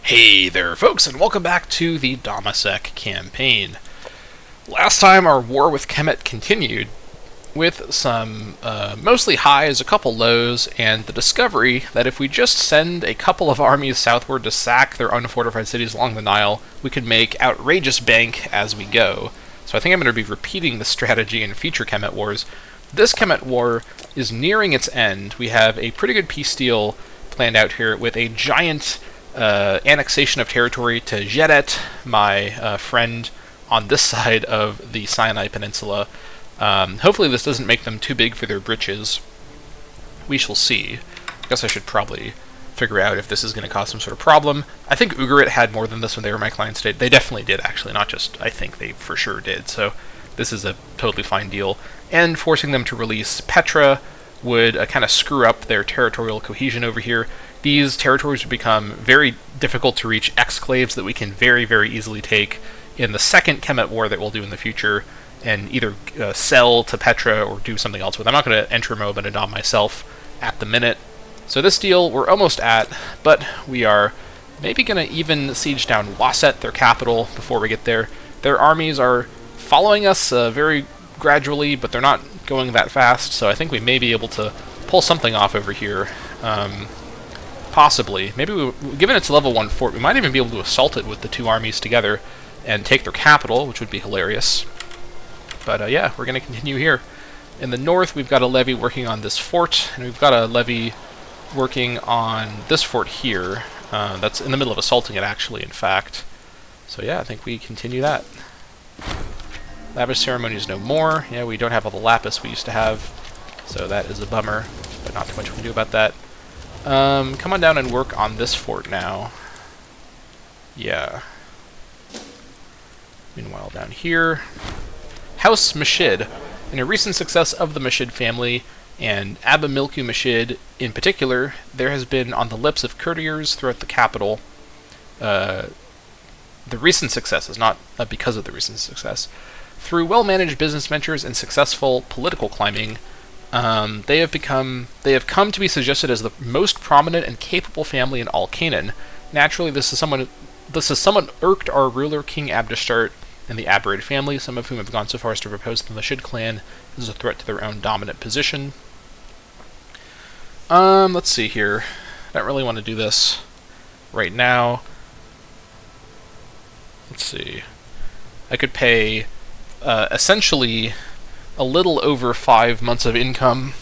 Hey there, folks, and welcome back to the Dammâseq Campaign. Last time, our war with Kemet continued, with some mostly highs, a couple lows, and the discovery that if we just send a couple of armies southward to sack their unfortified cities along the Nile, we could make outrageous bank as we go. So I think I'm going to be repeating this strategy in future Kemet wars. This Kemet war is nearing its end. We have a pretty good peace deal planned out here with a giant annexation of territory to Jeret, my friend on this side of the Sinai Peninsula. Hopefully this doesn't make them too big for their britches. We shall see. I guess I should probably figure out if this is going to cause some sort of problem. I think Ugarit had more than this when they were my client state. They definitely did, actually, not just I think, they for sure did. So this is a totally fine deal. And forcing them to release Petra would kind of screw up their territorial cohesion over here. These territories would become very difficult to reach exclaves that we can very, very easily take in the second Kemet war that we'll do in the future, and either sell to Petra or do something else with. I'm not going to enter Moabinadam myself at the minute. So this deal we're almost at, but we are maybe going to even siege down Waset, their capital, before we get there. Their armies are following us very gradually, but they're not going that fast, so I think we may be able to pull something off over here. Possibly. Maybe, given it's a level 1 fort, we might even be able to assault it with the two armies together and take their capital, which would be hilarious. But yeah, we're going to continue here. In the north, we've got a levy working on this fort, and we've got a levy working on this fort here. That's in the middle of assaulting it, actually, in fact. So yeah, I think we continue that. Lavish ceremony is no more. Yeah, we don't have all the lapis we used to have, so that is a bummer, but not too much we can do about that. Come on down and work on this fort now. Yeah. Meanwhile, down here, House Mashid. In a recent success of the Mashid family, and Abimilku Mashid in particular, there has been on the lips of courtiers throughout the capital, the recent successes, not because of the recent success. Through well-managed business ventures and successful political climbing, they have come to be suggested as the most prominent and capable family in all Canaan. Naturally, this is somewhat irked our ruler, King Abd'ashtart, and the Abarid family, some of whom have gone so far as to propose the Mashid clan as a threat to their own dominant position. Let's see here. I don't really want to do this right now. Let's see. I could pay essentially a little over 5 months of income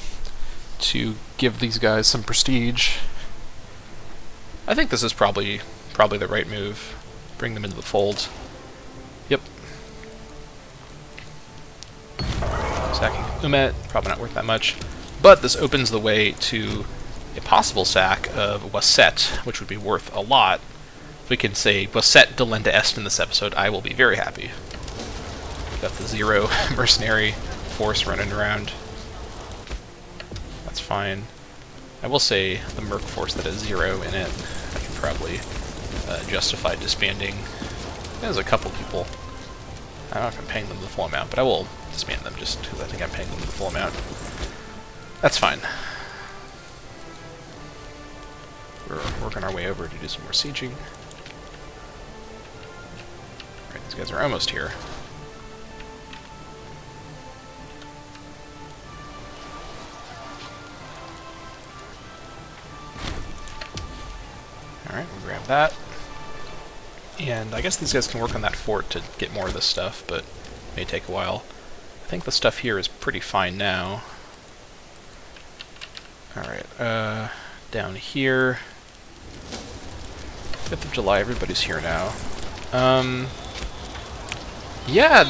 to give these guys some prestige. I think this is probably the right move. Bring them into the fold. Yep. Sacking Umet, probably not worth that much. But this opens the way to a possible sack of Waset, which would be worth a lot. If we can say Waset delenda est in this episode, I will be very happy. Got the 0 mercenary force running around. That's fine. I will say the merc force that has 0 in it, I can probably justify disbanding. There's a couple people. I don't know if I'm paying them the full amount, but I will disband them just because I think I'm paying them the full amount. That's fine. We're working our way over to do some more sieging. Alright, these guys are almost here. Alright, we'll grab that. And I guess these guys can work on that fort to get more of this stuff, but it may take a while. I think the stuff here is pretty fine now. Alright, down here. 5th of July, everybody's here now. Yeah,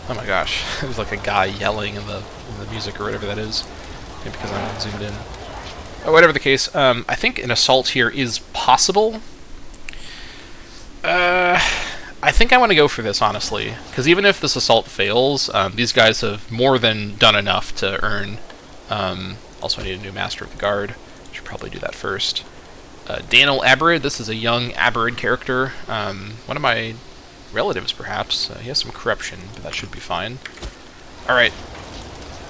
oh my gosh, there's like a guy yelling in the music or whatever that is. Maybe because I'm not zoomed in. Oh, whatever the case, I think an assault here is possible. I think I want to go for this, honestly, because even if this assault fails, these guys have more than done enough to earn. Also, I need a new Master of the Guard. Should probably do that first. Daniel Abarid, this is a young Abarid character. One of my relatives, perhaps. He has some corruption, but that should be fine. Alright,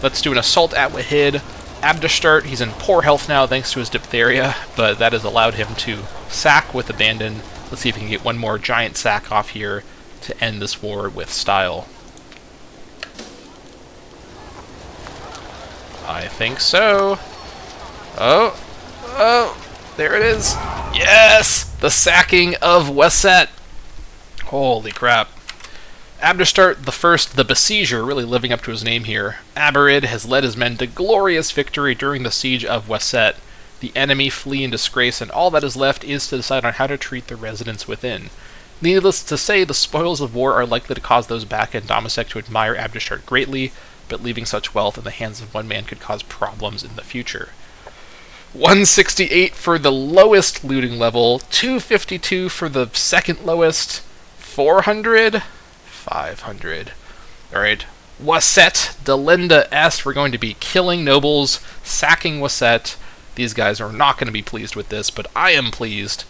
let's do an assault at Wahid. Abd'ashtart, he's in poor health now thanks to his diphtheria, but that has allowed him to sack with abandon. Let's see if we can get one more giant sack off here to end this war with style. I think so. Oh, there it is. Yes! The sacking of Waset. Holy crap. Abd'ashtart the First, the Besieger, really living up to his name here. Abarid has led his men to glorious victory during the siege of Waset. The enemy flee in disgrace, and all that is left is to decide on how to treat the residents within. Needless to say, the spoils of war are likely to cause those back in Dammâseq to admire Abd'ashtart greatly, but leaving such wealth in the hands of one man could cause problems in the future. 168 for the lowest looting level, 252 for the second lowest, 400, 500. Alright, Waset, Delinda S, we're going to be killing nobles, sacking Waset. These guys are not going to be pleased with this, but I am pleased.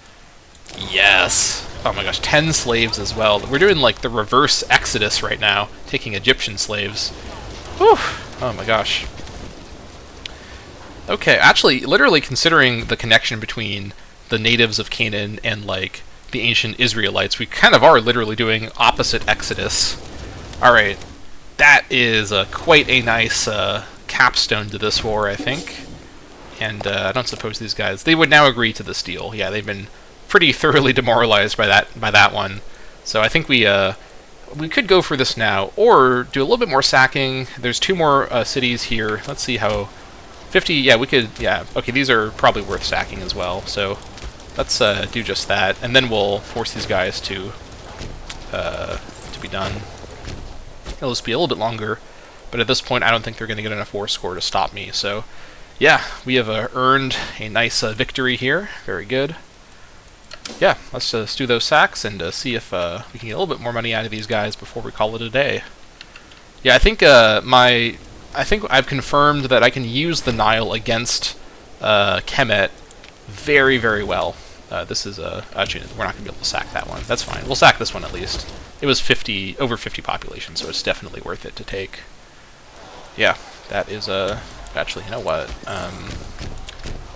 Yes! Oh my gosh, 10 slaves as well. We're doing like the reverse exodus right now, taking Egyptian slaves. Whew! Oh my gosh. Okay, actually, literally considering the connection between the natives of Canaan and like the ancient Israelites, we kind of are literally doing opposite exodus. Alright, that is quite a nice capstone to this war, I think. And I don't suppose these guys, they would now agree to this deal. Yeah, they've been pretty thoroughly demoralized by that one. So I think we could go for this now, or do a little bit more sacking. There's 2 more cities here. Let's see how 50. Yeah, we could. Yeah, okay. These are probably worth sacking as well. So let's do just that, and then we'll force these guys to be done. It'll just be a little bit longer, but at this point, I don't think they're going to get enough war score to stop me. So yeah, we have earned a nice victory here. Very good. Yeah, let's do those sacks and see if we can get a little bit more money out of these guys before we call it a day. Yeah, I think I've confirmed that I can use the Nile against Kemet very, very well. This is actually, we're not going to be able to sack that one. That's fine. We'll sack this one at least. It was over 50 population, so it's definitely worth it to take. Yeah, that is actually, you know what?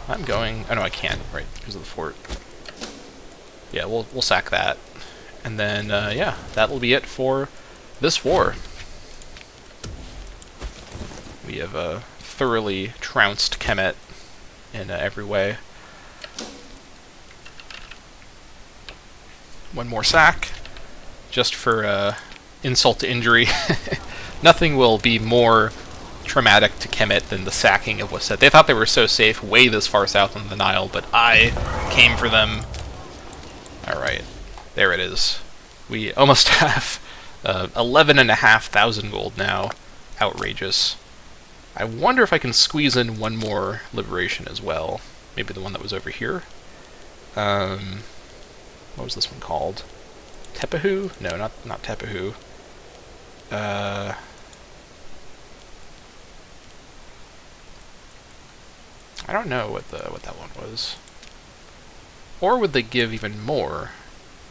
I'm going. Oh no, I can't. Right, because of the fort. Yeah, we'll sack that, and then yeah, that will be it for this war. We have thoroughly trounced Kemet in every way. One more sack, just for insult to injury. Nothing will be more traumatic to Kemet than the sacking of Waset. They thought they were so safe way this far south on the Nile, but I came for them. Alright, there it is. We almost have 11,500 gold now. Outrageous. I wonder if I can squeeze in one more liberation as well. Maybe the one that was over here. What was this one called? Tepehu? No, not Tepehu. I don't know what that one was. Or would they give even more?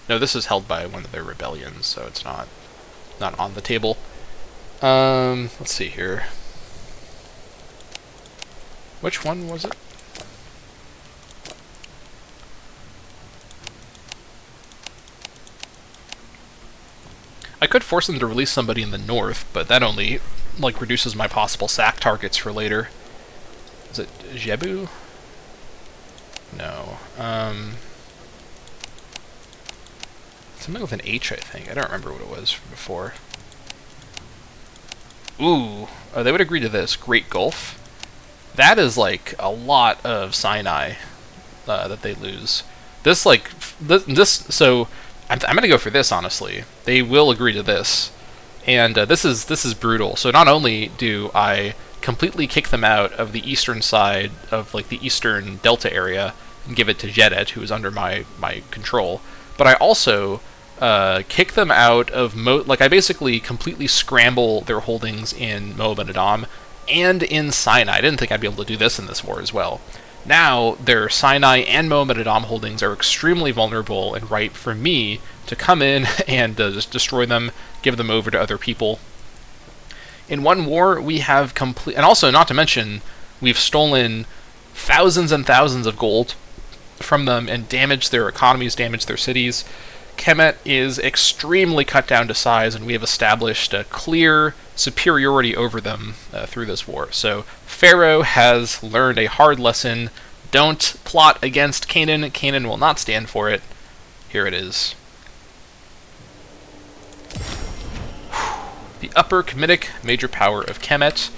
No, this is held by one of their rebellions, so it's not on the table. Let's see here. Which one was it? I could force them to release somebody in the north, but that only like reduces my possible sack targets for later. Is it Jebu? No. Something with an H, I think. I don't remember what it was from before. Ooh. Oh, they would agree to this. Great Gulf. That is like a lot of Sinai that they lose. This, like, so I'm going to go for this, honestly. They will agree to this. And this is brutal. So not only do I completely kick them out of the eastern side of like the eastern delta area and give it to Jedet, who is under my control, but I also kick them out of I basically completely scramble their holdings in Moab and Edom and in Sinai. I didn't think I'd be able to do this in this war as well. Now their Sinai and Moab and Edom holdings are extremely vulnerable and ripe for me to come in and just destroy them, give them over to other people. In one war, we have and also, not to mention, We've stolen thousands and thousands of gold from them and damaged their economies, damaged their cities. Kemet is extremely cut down to size, and we have established a clear superiority over them through this war. So Pharaoh has learned a hard lesson. Don't plot against Canaan. Canaan will not stand for it. Here it is. The Upper Kemetic major power of Kemet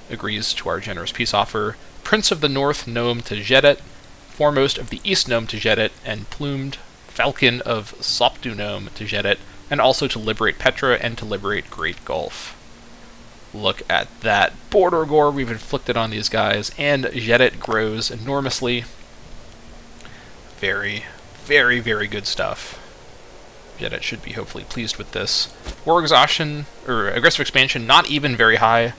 agrees to our generous peace offer. Prince of the North Nome Tejedet, foremost of the East Nome Tejedet, and plumed Falcon of Sopdu Nome Tejedet, and also to liberate Petra and to liberate Great Gulf. Look at that border gore we've inflicted on these guys, and Jedet grows enormously. Very, very, very good stuff. Jedet should be hopefully pleased with this. War exhaustion, or aggressive expansion, not even very high.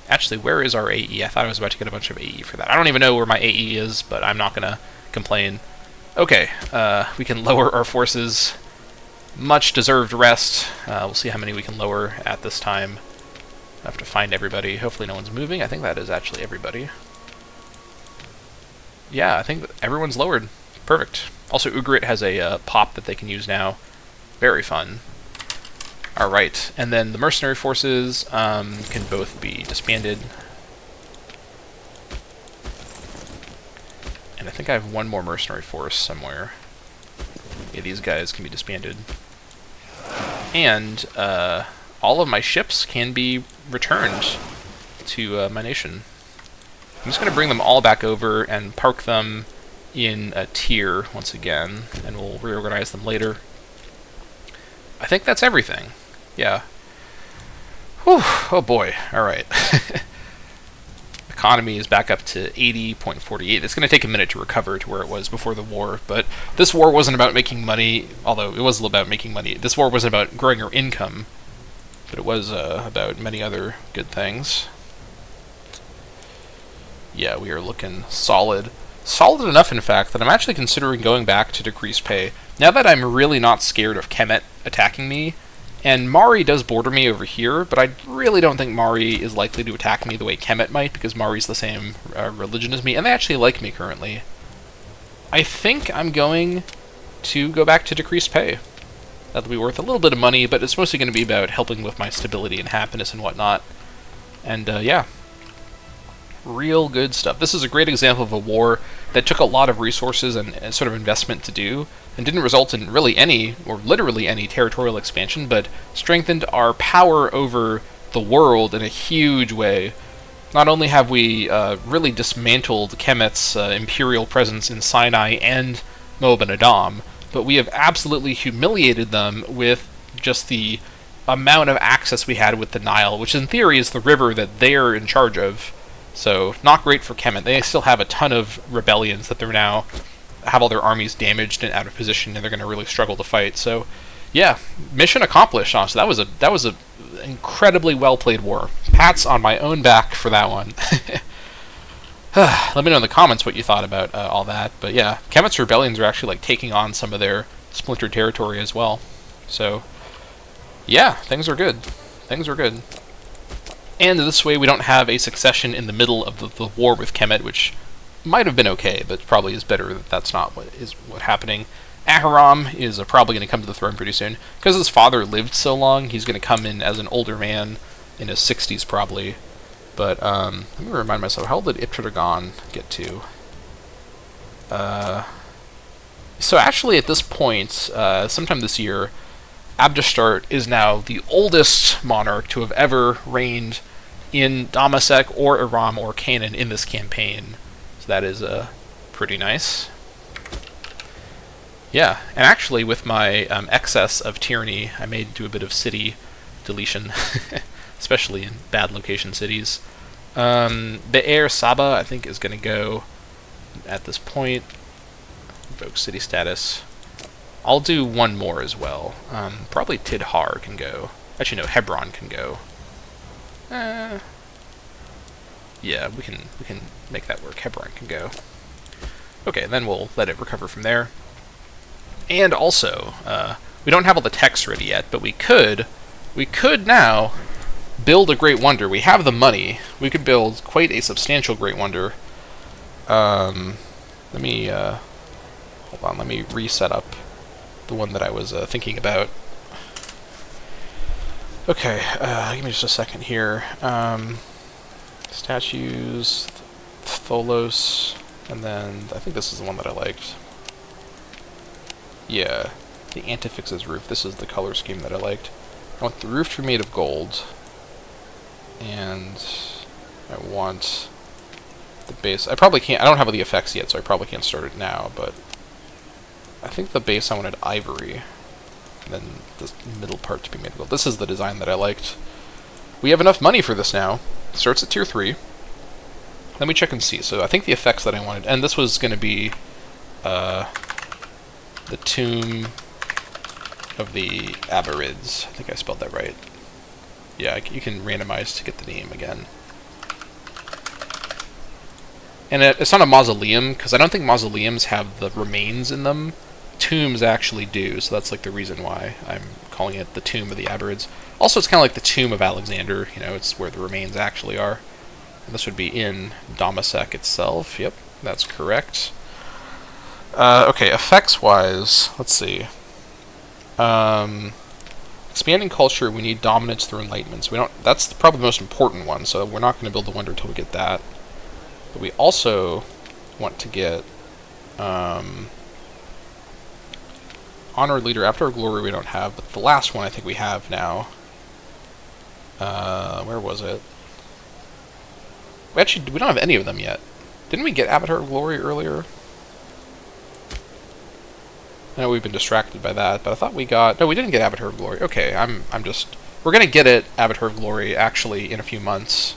Actually, where is our AE? I thought I was about to get a bunch of AE for that. I don't even know where my AE is, but I'm not going to complain. Okay, we can lower our forces. Much deserved rest. We'll see how many we can lower at this time. I have to find everybody. Hopefully no one's moving. I think that is actually everybody. Yeah, I think everyone's lowered. Perfect. Also, Ugrit has a pop that they can use now. Very fun. Alright, and then the mercenary forces can both be disbanded. And I think I have one more mercenary force somewhere. Yeah, these guys can be disbanded. And all of my ships can be returned to my nation. I'm just going to bring them all back over and park them in a tier once again, and we'll reorganize them later. I think that's everything. Yeah. Whew, oh boy. Alright. Economy is back up to 80.48. It's going to take a minute to recover to where it was before the war, but this war wasn't about making money, although it was a little about making money. This war wasn't about growing our income, but it was about many other good things. Yeah, we are looking solid. Solid enough, in fact, that I'm actually considering going back to decrease pay. Now that I'm really not scared of Kemet attacking me, and Mari does border me over here, but I really don't think Mari is likely to attack me the way Kemet might, because Mari's the same religion as me, and they actually like me currently. I think I'm going to go back to decreased pay. That'll be worth a little bit of money, but it's mostly going to be about helping with my stability and happiness and whatnot. And, yeah. Real good stuff. This is a great example of a war that took a lot of resources and sort of investment to do, and didn't result in really any, or literally any, territorial expansion, but strengthened our power over the world in a huge way. Not only have we really dismantled Kemet's imperial presence in Sinai and Moab and Edom, but we have absolutely humiliated them with just the amount of access we had with the Nile, which in theory is the river that they're in charge of. So, not great for Kemet. They still have a ton of rebellions that they're now have all their armies damaged and out of position, and they're going to really struggle to fight. So, yeah, mission accomplished. Honestly, that was a incredibly well played war. Pats on my own back for that one. Let me know in the comments what you thought about all that. But yeah, Kemet's rebellions are actually like taking on some of their splintered territory as well. So, yeah, things are good. Things are good. And this way we don't have a succession in the middle of the war with Kemet, which might have been okay, but probably is better that that's not what's happening. Ahiram is probably going to come to the throne pretty soon. Because his father lived so long, he's going to come in as an older man in his 60s probably. But let me remind myself, how old did Iptragon get to? So actually at this point, sometime this year, Abd'ashtart is now the oldest monarch to have ever reigned in Dammâseq or Aram or Canaan in this campaign. So that is pretty nice. Yeah, and actually with my excess of tyranny, I may do a bit of city deletion, especially in bad location cities. Be'er Saba, I think, is going to go at this point. Invoke city status. I'll do one more as well. Probably Tidhar can go. Actually, no, Hebron can go. Yeah, we can make that work. Hebron can go. Okay, then we'll let it recover from there. And also, we don't have all the text ready yet, but we could now build a Great Wonder. We have the money. We could build quite a substantial Great Wonder. Let me hold on. Let me reset up the one that I was thinking about. Okay, give me just a second here. Statues, Tholos, and then I think this is the one that I liked. Yeah, the Antefix's roof. This is the color scheme that I liked. I want the roof to be made of gold, and I want the base. I probably can't. I don't have the effects yet, so I probably can't start it now. But I think the base I wanted ivory, and then the middle part to be made of gold. This is the design that I liked. We have enough money for this now. It starts at tier 3. Let me check and see. So I think the effects that I wanted, and this was going to be the Tomb of the Aborids. I think I spelled that right. Yeah, you can randomize to get the name again. And it's not a mausoleum, because I don't think mausoleums have the remains in them. Tombs actually do, so that's like the reason why I'm calling it the Tomb of the Aborids. Also, it's kind of like the Tomb of Alexander, you know, it's where the remains actually are. And this would be in Dammâseq itself. Yep, that's correct. Okay, effects-wise, let's see. Expanding culture, we need dominance through enlightenment. So we don't. That's probably the most important one, so we're not going to build the wonder until we get that. But we also want to get honored leader. After glory we don't have, but the last one I think we have now. Where was it? We don't have any of them yet. Didn't we get Avatar of Glory earlier? I know we've been distracted by that, but I thought we got... No, we didn't get Avatar of Glory. Okay, we're going to get it, Avatar of Glory, actually, in a few months.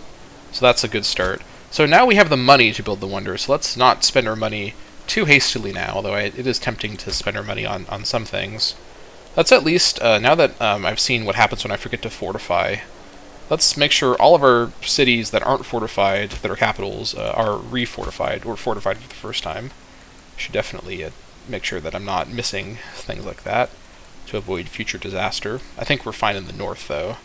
So that's a good start. So now we have the money to build the wonder, so let's not spend our money too hastily now, although it is tempting to spend our money on some things. Let's at least, now that I've seen what happens when I forget to fortify, let's make sure all of our cities that aren't fortified, that are capitals, are refortified, or fortified for the first time. Should definitely make sure that I'm not missing things like that to avoid future disaster. I think we're fine in the north, though.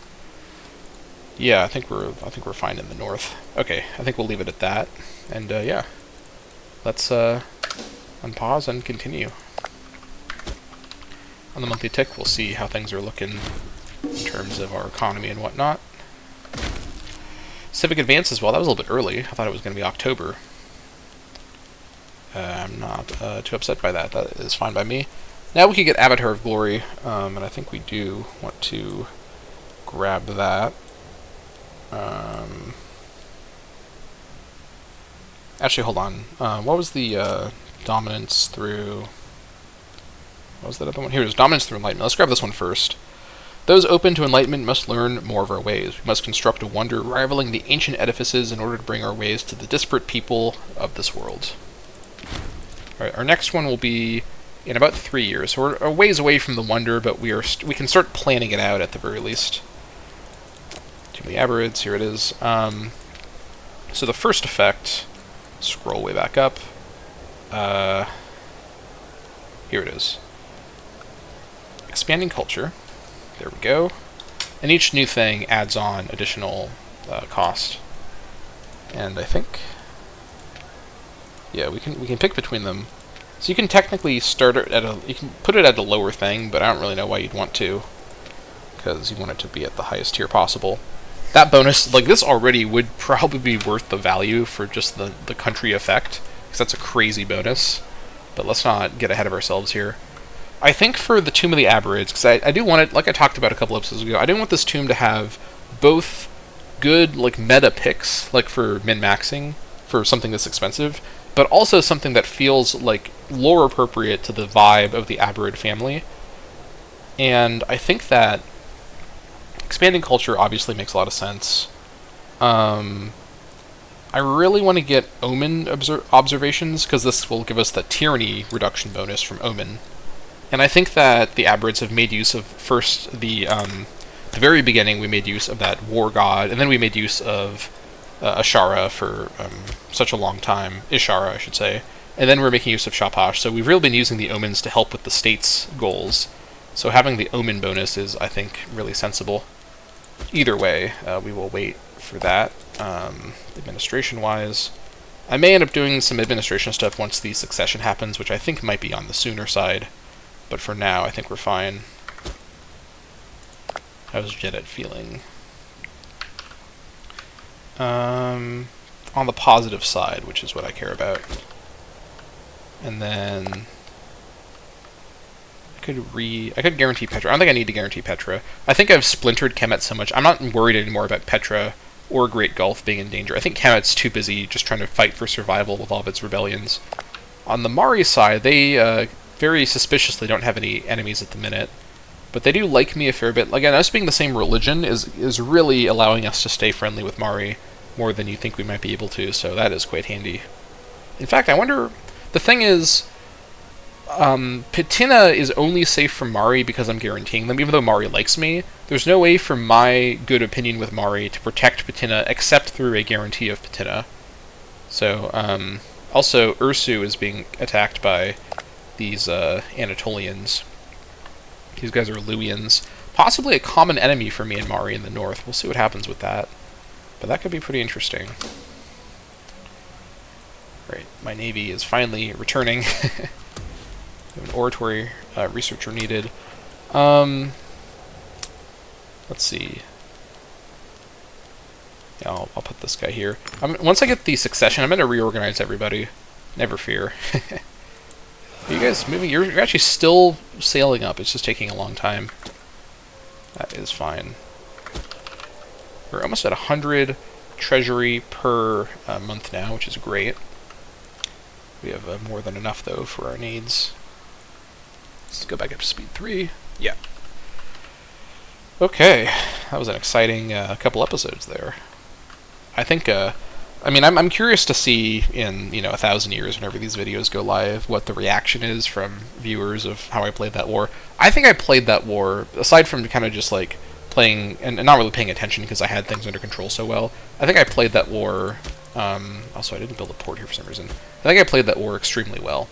Yeah, I think we're fine in the north. Okay, I think we'll leave it at that. And yeah, let's unpause and continue. On the monthly tick, we'll see how things are looking in terms of our economy and whatnot. Civic advance as well. That was a little bit early. I thought it was going to be October. I'm not too upset by that. That is fine by me. Now we can get Avatar of Glory, and I think we do want to grab that. Actually, hold on. What was the dominance through... What was that other one? Here it is, dominance through enlightenment. Let's grab this one first. Those open to enlightenment must learn more of our ways. We must construct a wonder rivaling the ancient edifices in order to bring our ways to the disparate people of this world. Alright, our next one will be in about 3 years. So we're a ways away from the wonder, but we can start planning it out at the very least. Too many Aborids, here it is. So the first effect, scroll way back up. Here it is. Expanding culture. There we go. And each new thing adds on additional cost. And I think... Yeah, we can pick between them. So you can technically start it at you can put it at a lower thing, but I don't really know why you'd want to, because you want it to be at the highest tier possible. That bonus, like this already would probably be worth the value for just the country effect, because that's a crazy bonus. But let's not get ahead of ourselves here. I think for the Tomb of the Aborids, because I do want it, like I talked about a couple episodes ago, I do want this tomb to have both good like meta picks, like for min-maxing for something that's expensive, but also something that feels like lore appropriate to the vibe of the Aborid family. And I think that expanding culture obviously makes a lot of sense. I really want to get Omen observations, because this will give us the tyranny reduction bonus from Omen. And I think that the Aborids have made use of first the very beginning we made use of that war god, and then we made use of Ashara for such a long time, Ishara I should say, and then we're making use of Shapash, so we've really been using the omens to help with the state's goals. So having the omen bonus is, I think, really sensible. either way, we will wait for that. Administration-wise, I may end up doing some administration stuff once the succession happens, which I think might be on the sooner side. But for now, I think we're fine. How's Jedit feeling? On the positive side, which is what I care about. And then I could guarantee Petra. I don't think I need to guarantee Petra. I think I've splintered Kemet so much. I'm not worried anymore about Petra or Great Gulf being in danger. I think Kemet's too busy just trying to fight for survival with all of its rebellions. On the Mari side, they very suspiciously don't have any enemies at the minute. But they do like me a fair bit. Again, us being the same religion is really allowing us to stay friendly with Mari more than you think we might be able to, so that is quite handy. In fact, I wonder... The thing is, Patina is only safe from Mari because I'm guaranteeing them, even though Mari likes me. There's no way for my good opinion with Mari to protect Patina except through a guarantee of Patina. So, also, Ursu is being attacked by these Anatolians. These guys are Luwians. Possibly a common enemy for me and Mari in the north. We'll see what happens with that. But that could be pretty interesting. Right, my navy is finally returning. An oratory researcher needed. Let's see. Yeah, I'll put this guy here. Once I get the succession, I'm going to reorganize everybody. Never fear. Are you guys moving? You're actually still sailing up. It's just taking a long time. That is fine. We're almost at 100 treasury per month now, which is great. We have more than enough, though, for our needs. Let's go back up to speed 3. Yeah. Okay. That was an exciting couple episodes there. I think, I mean, I'm curious to see in, 1,000 years, whenever these videos go live, what the reaction is from viewers of how I played that war. I think I played that war, aside from kind of just, like, playing, and not really paying attention because I had things under control so well, I think I played that war, also I didn't build a port here for some reason. I think I played that war extremely well.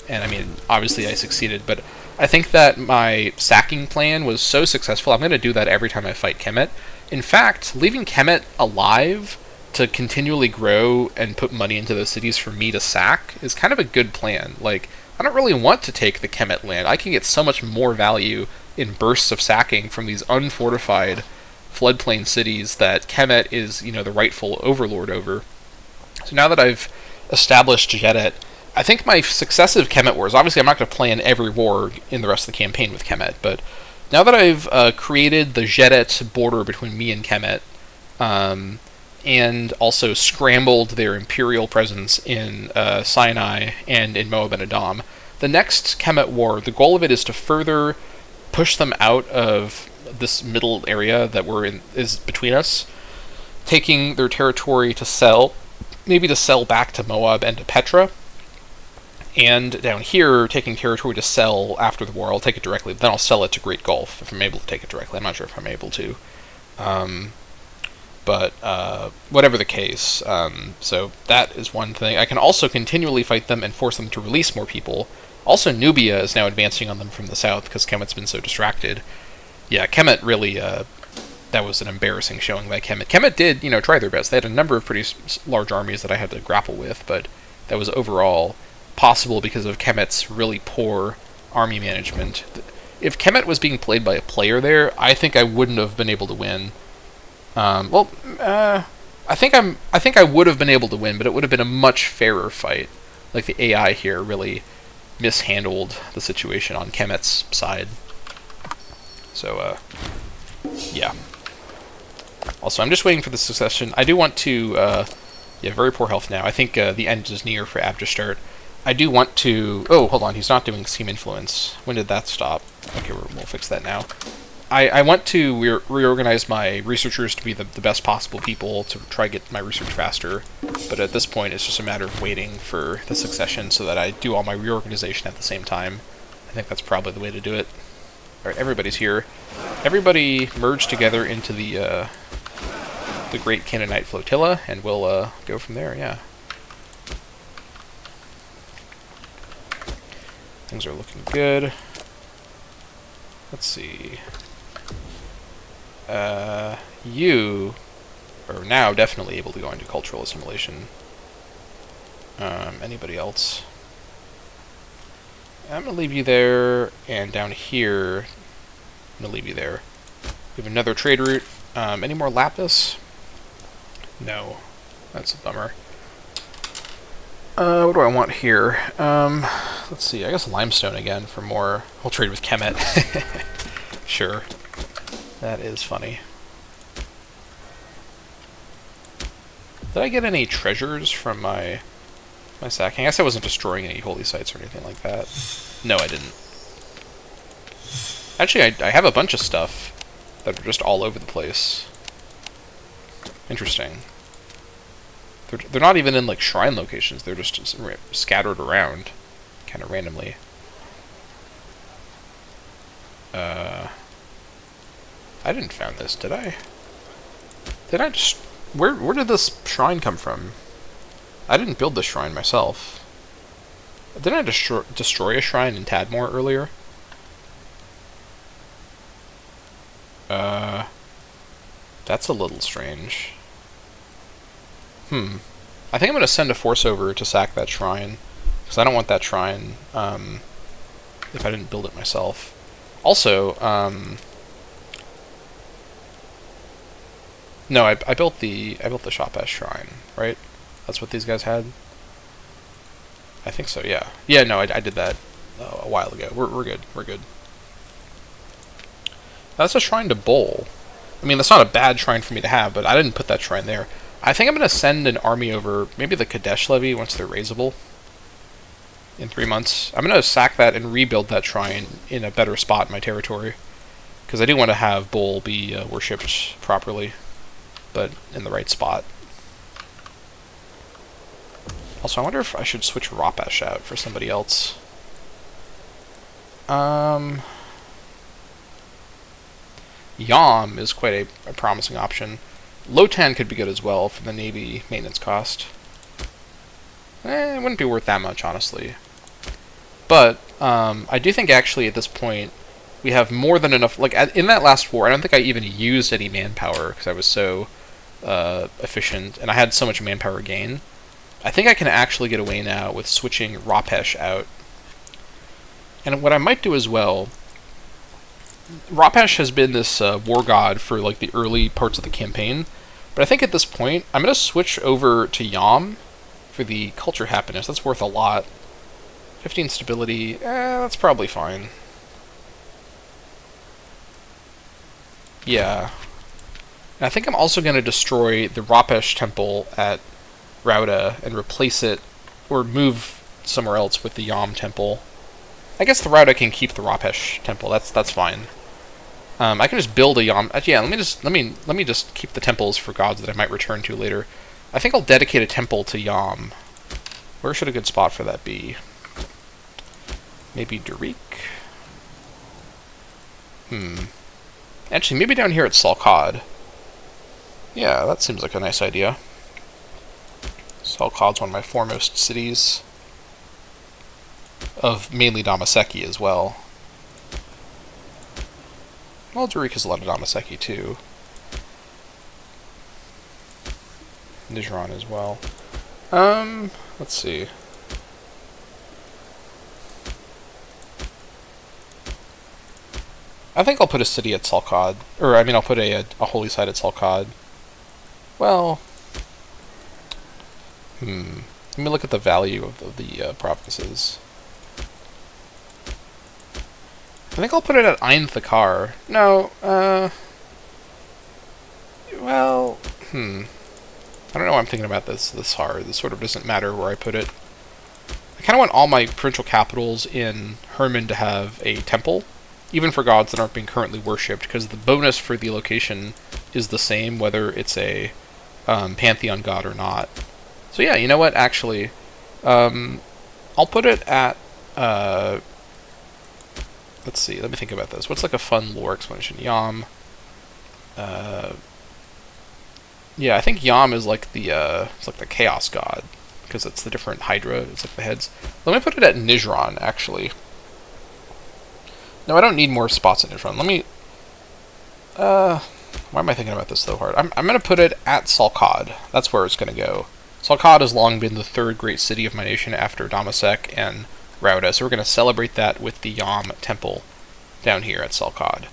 And I mean, obviously I succeeded, but I think that my sacking plan was so successful, I'm going to do that every time I fight Kemet. In fact, leaving Kemet alive to continually grow and put money into those cities for me to sack is kind of a good plan. Like, I don't really want to take the Kemet land. I can get so much more value in bursts of sacking from these unfortified floodplain cities that Kemet is, the rightful overlord over. So now that I've established Jedit, I think my successive Kemet wars, obviously I'm not going to plan every war in the rest of the campaign with Kemet, but now that I've created the Jedit border between me and Kemet, and also scrambled their imperial presence in Sinai and in Moab and Edom, the next Kemet war, the goal of it is to further push them out of this middle area that is between us, taking their territory to sell, maybe to sell back to Moab and to Petra, and down here, taking territory to sell after the war. I'll take it directly, then I'll sell it to Great Gulf if I'm able to take it directly. I'm not sure if I'm able to. But whatever the case, so that is one thing. I can also continually fight them and force them to release more people. Also, Nubia is now advancing on them from the south because Kemet's been so distracted. Yeah, Kemet really, that was an embarrassing showing by Kemet. Kemet did, try their best. They had a number of pretty large armies that I had to grapple with, but that was overall possible because of Kemet's really poor army management. If Kemet was being played by a player there, I think I wouldn't have been able to win. I think I would have been able to win, but it would have been a much fairer fight. Like, the AI here really mishandled the situation on Kemet's side. So, yeah. Also, I'm just waiting for the succession. I do want to, yeah, very poor health now. I think the end is near for Abd'ashtart. I do want to... Oh, hold on, he's not doing Scheme Influence. When did that stop? Okay, we'll fix that now. I want to reorganize my researchers to be the best possible people to try to get my research faster, but at this point it's just a matter of waiting for the succession so that I do all my reorganization at the same time. I think that's probably the way to do it. Alright, everybody's here. Everybody merge together into the Great Canaanite Flotilla, and we'll go from there, yeah. Things are looking good. Let's see. You are now definitely able to go into cultural assimilation. Anybody else? I'm going to leave you there, and down here, I'm going to leave you there. We have another trade route. Any more lapis? No. That's a bummer. What do I want here? Let's see, I guess limestone again for more. We'll trade with Kemet. Sure. That is funny. Did I get any treasures from my sacking? I guess I wasn't destroying any holy sites or anything like that. No, I didn't. Actually, I have a bunch of stuff that are just all over the place. Interesting. They're not even in, like, shrine locations. They're just scattered around, kind of randomly. I didn't found this, did I? Did I just... Where did this shrine come from? I didn't build this shrine myself. Didn't I destroy a shrine in Tadmor earlier? That's a little strange. I think I'm going to send a force over to sack that shrine, because I don't want that shrine, if I didn't build it myself. Also, no, I built the Shoppesh shrine, right? That's what these guys had? I think so, yeah. Yeah, no, I did that a while ago. We're good, we're good. That's a shrine to Bull. I mean, that's not a bad shrine for me to have, but I didn't put that shrine there. I think I'm going to send an army over, maybe the Kadesh levy, once they're raisable, in 3 months. I'm going to sack that and rebuild that shrine in a better spot in my territory, because I do want to have Bull be worshipped properly, but in the right spot. Also, I wonder if I should switch Ropesh out for somebody else. Yam is quite a promising option. Lotan could be good as well for the Navy maintenance cost. It wouldn't be worth that much, honestly. But I do think actually at this point we have more than enough. Like in that last war, I don't think I even used any manpower because I was so efficient and I had so much manpower gain. I think I can actually get away now with switching Ropesh out. And what I might do as well, Ropesh has been this war god for like the early parts of the campaign, but I think at this point I'm going to switch over to Yam for the culture happiness. That's worth a lot. 15 stability, that's probably fine. Yeah. And I think I'm also going to destroy the Ropesh temple at Rauda and replace it, or move somewhere else with the Yam temple. I guess the Rauda can keep the Ropesh temple. That's fine. I can just build a Yam. Yeah, let me just keep the temples for gods that I might return to later. I think I'll dedicate a temple to Yam. Where should a good spot for that be? Maybe Darik? Actually, maybe down here at Salkad. Yeah, that seems like a nice idea. Salkad's one of my foremost cities. Of mainly Dammâseq as well. Well, Darik has a lot of Dammâseq too. Nijran as well. Let's see. I think I'll put a city at Salkad. Or, I mean, I'll put a holy site at Salkad. Well... Let me look at the value of the provinces. I think I'll put it at Ain Thakar. No, well, I don't know why I'm thinking about this hard. This sort of doesn't matter where I put it. I kind of want all my provincial capitals in Herman to have a temple, even for gods that aren't being currently worshipped, because the bonus for the location is the same whether it's a pantheon god or not. So yeah, you know what, actually, I'll put it at, let's see, let me think about this. What's like a fun lore explanation? Yam. Yeah, I think Yam is like it's like the chaos god, because it's the different Hydra, it's like the heads. Let me put it at Nijran, actually. No, I don't need more spots at Nijran. Let me, Why am I thinking about this so hard? I'm going to put it at Salcod. That's where it's going to go. Salcod has long been the third great city of my nation after Dammâseq and Rauda, so we're going to celebrate that with the Yam Temple down here at Salcod.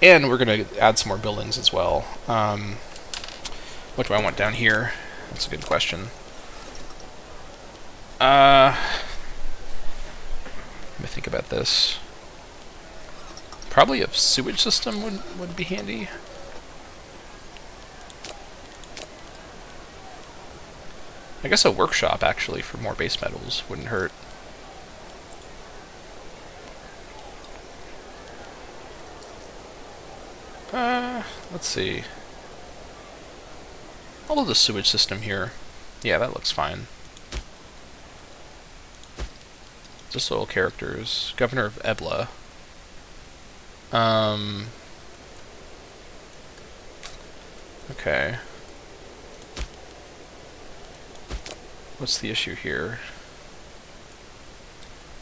And we're going to add some more buildings as well. What do I want down here? That's a good question. Let me think about this. Probably a sewage system would be handy. I guess a workshop, actually, for more base metals wouldn't hurt. Let's see. I'll do the sewage system here. Yeah, that looks fine. Just little characters. Governor of Ebla. Okay. What's the issue here?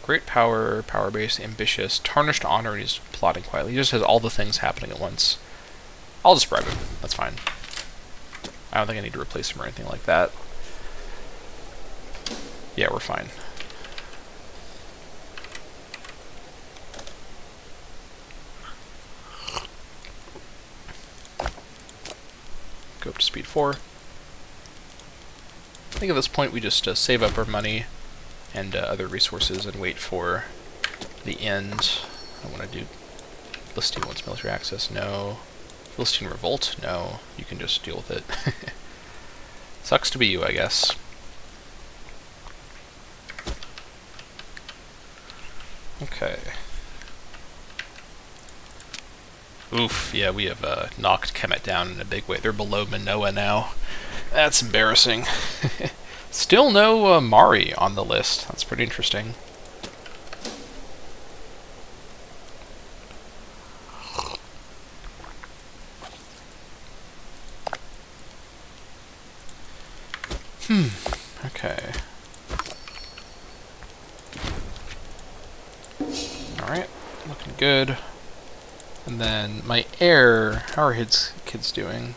Great power, power base, ambitious, tarnished honor, and he's plotting quietly. He just has all the things happening at once. I'll just bribe him. That's fine. I don't think I need to replace him or anything like that. Yeah, we're fine. Go up to speed 4. I think at this point we just save up our money and other resources and wait for the end. I want to do Philistine wants military access. No. Philistine revolt? No. You can just deal with it. Sucks to be you, I guess. Okay. Oof, yeah, we have knocked Kemet down in a big way. They're below Minoa now. That's embarrassing. Still no Mari on the list. That's pretty interesting. Okay. Alright, looking good. And then my heir, how are his kids doing?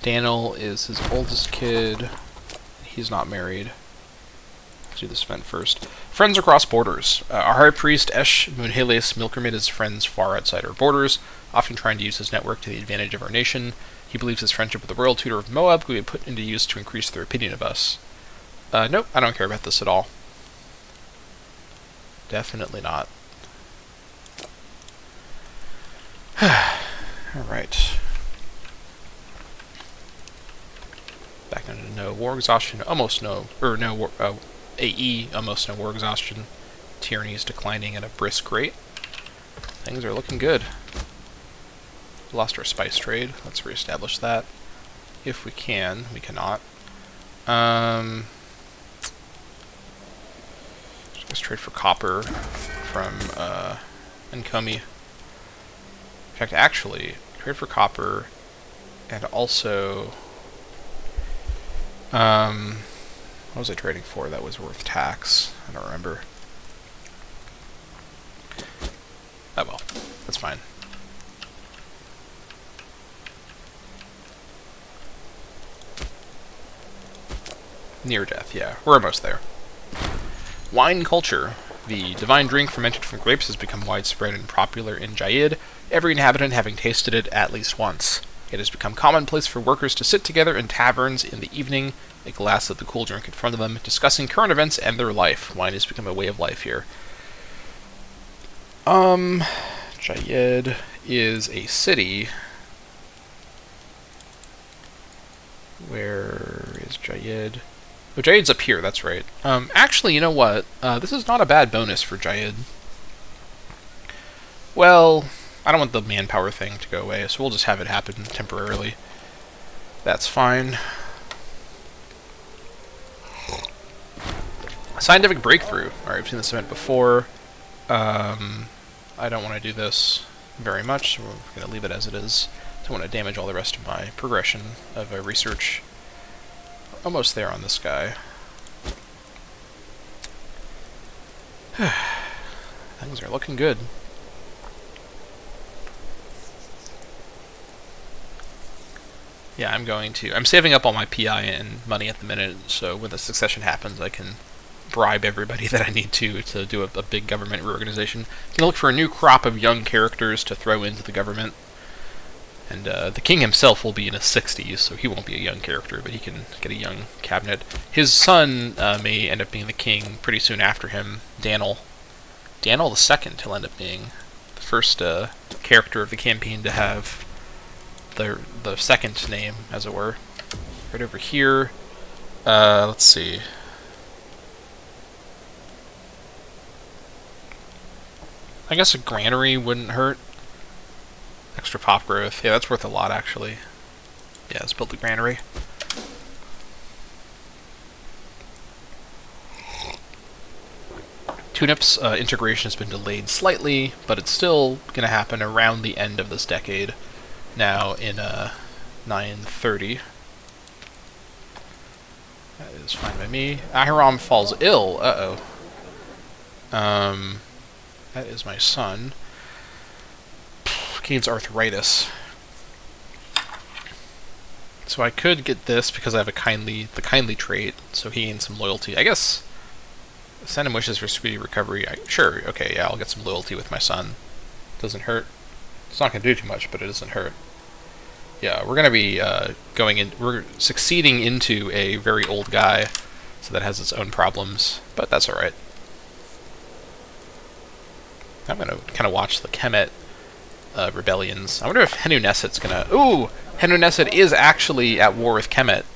Daniel is his oldest kid. He's not married. Let's do this event first. Friends across borders. Our high priest Esh Munheles Milkermid is friends far outside our borders, often trying to use his network to the advantage of our nation. He believes his friendship with the royal tutor of Moab could be put into use to increase their opinion of us. Nope, I don't care about this at all. Definitely not. Alright. Back into no war exhaustion, almost no, or no war, AE, almost no war exhaustion. Tyranny is declining at a brisk rate. Things are looking good. Lost our spice trade. Let's reestablish that. If we can. We cannot. Let's trade for copper from Nkomi. In fact, actually, trade for copper and also... what was I trading for that was worth tax? I don't remember. Oh well, that's fine. Near death, yeah. We're almost there. Wine culture. The divine drink fermented from grapes has become widespread and popular in Jayid, every inhabitant having tasted it at least once. It has become commonplace for workers to sit together in taverns in the evening, a glass of the cool drink in front of them, discussing current events and their life. Wine has become a way of life here. Jayid is a city. Where is Jayid? Oh, Jayid's up here, that's right. Actually, you know what? This is not a bad bonus for Jayid. Well, I don't want the manpower thing to go away, so we'll just have it happen temporarily. That's fine. Scientific breakthrough. Alright, we've seen this event before. I don't want to do this very much, so we're going to leave it as it is. Don't want to damage all the rest of my progression of research. Almost there on this guy. Things are looking good. Yeah, I'm saving up all my PI and money at the minute, so when the succession happens, I can bribe everybody that I need to do a big government reorganization. I'm gonna look for a new crop of young characters to throw into the government. And the king himself will be in his 60s, so he won't be a young character, but he can get a young cabinet. His son may end up being the king pretty soon after him, Daniel. Daniel II will end up being the first character of the campaign to have the second name, as it were. Right over here, let's see. I guess a granary wouldn't hurt. Extra pop growth. Yeah, that's worth a lot, actually. Yeah, let's build the granary. Tunip's integration has been delayed slightly, but it's still going to happen around the end of this decade. Now in 930. That is fine by me. Ahiram falls ill. Uh-oh. That is my son. Gains arthritis. So I could get this because I have the kindly trait, so he gains some loyalty. I guess send him wishes for speedy recovery. Sure, okay, yeah, I'll get some loyalty with my son. Doesn't hurt. It's not going to do too much, but it doesn't hurt. Yeah, we're going to be we're succeeding into a very old guy, so that has its own problems, but that's alright. I'm going to kind of watch the Kemet rebellions. I wonder if Henunneset's gonna... Ooh! Henunneset is actually at war with Kemet.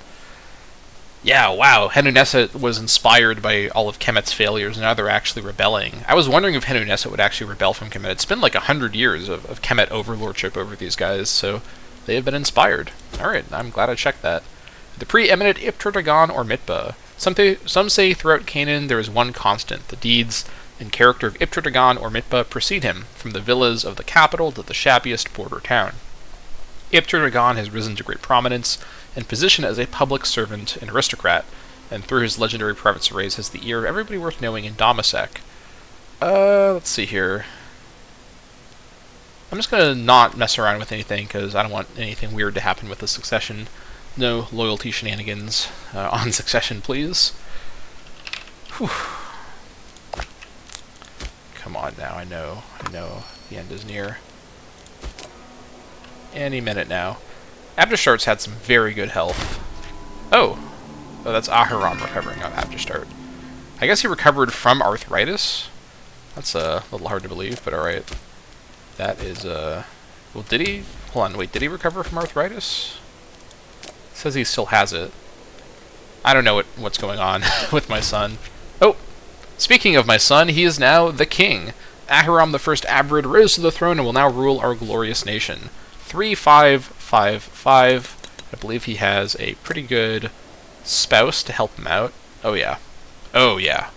Yeah, wow. Henunneset was inspired by all of Kemet's failures, and now they're actually rebelling. I was wondering if Henunneset would actually rebel from Kemet. It's been like 100 years of Kemet overlordship over these guys, so they have been inspired. Alright, I'm glad I checked that. The preeminent Iptur-Dagan or Mitba. Some say throughout Canaan there is one constant. The deeds and character of Iptur-Dagan or Mitba precede him, from the villas of the capital to the shabbiest border town. Iptur-Dagan has risen to great prominence and position as a public servant and aristocrat, and through his legendary private soirees has the ear of everybody worth knowing in Dammâseq. Let's see here. I'm just gonna not mess around with anything, because I don't want anything weird to happen with the succession. No loyalty shenanigans on succession, please. Whew. Come on now, I know the end is near. Any minute now. Abd'ashtart's had some very good health. Oh, that's Ahiram recovering on Abd'ashtart. I guess he recovered from arthritis. That's a little hard to believe, but alright. That is, well, did he? Hold on, wait, did he recover from arthritis? It says he still has it. I don't know what's going on with my son. Oh! Speaking of my son, he is now the king. Ahiram the First Abrid rose to the throne and will now rule our glorious nation. 3555. I believe he has a pretty good spouse to help him out. Oh yeah. Oh yeah.